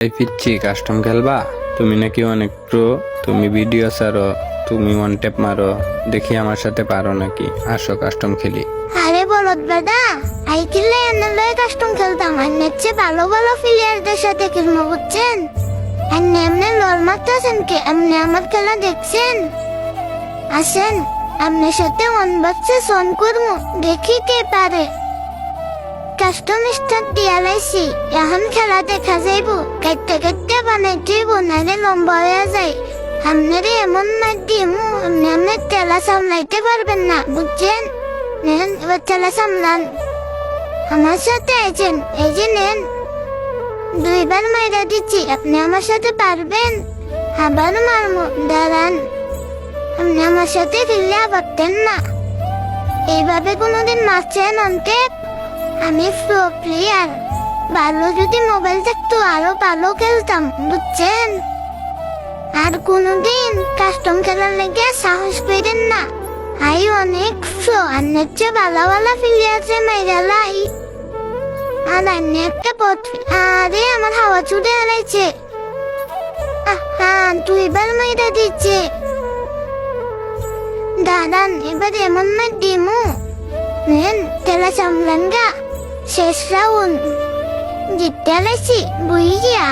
এই পিচ্ছি কাস্টম খেলবা? তুমি নাকি অনেক প্রো, তুমি ভিডিও ছাড়ো, তুমি ওয়ান ট্যাপ মারো, দেখি আমার সাথে পারো নাকি? আসো কাস্টম খেলি। আরে বলদ বেদা, আই খেললে এনে কাস্টম খেলতাম। এর চেয়ে ভালো ভালো প্লেয়ারদের সাথে খেলবো, বুঝছেন? এমনি এমনি লড় মারতেছেন কে? এমনি আমার খেলা দেখছেন? আসেন, আপনার সাথে ওয়ান ভার্সেস ওয়ান করবো, দেখি কে পারে। কাস্টম স্টার্ট দিয়া লাইছি, এখন খেলা দেখা যাইব। কাটতে কাটতে বানাই দিব, নাইলে লম্বা হয়ে যায়। আপনারে এমন মার দিমু, আপনি আপনার তেলা সামলাইতে পারবেন না, বুঝছেন? নেন এবার তেলা সামলান। আমার সাথে আছেন, এই যে নেন। দুইবার মাইরা দিচ্ছি, আপনি আমার সাথে পারবেন? আবার মারমু, দাঁড়ান। আপনি আমার সাথে ফিরলে পারতেন না। এইভাবে কোনোদিন মারছেন অন্তে? আমি প্রো প্লেয়ার, ভালো যদি মোবাইল থাকতো আরো ভালো খেলতাম, বুঝছেন? আর কোনোদিন কাস্টম খেলার লেগে সাহস করেন না। আই অনেক প্রো, অনেক চেয়ে ভালো ভালো প্লেয়ারে মাইরালাই। আর অন্য একটা পথ, আরে আমার হাওয়া ছুটে হারাইছে। হ্যাঁ, দুইবার মাইরা দিচ্ছে। দাঁড়ান, এবার এমন মার দিমু, নেন তেলা সামলান গা। শেষ রাউন্ড জিততে লাইছি, বুঝিয়া।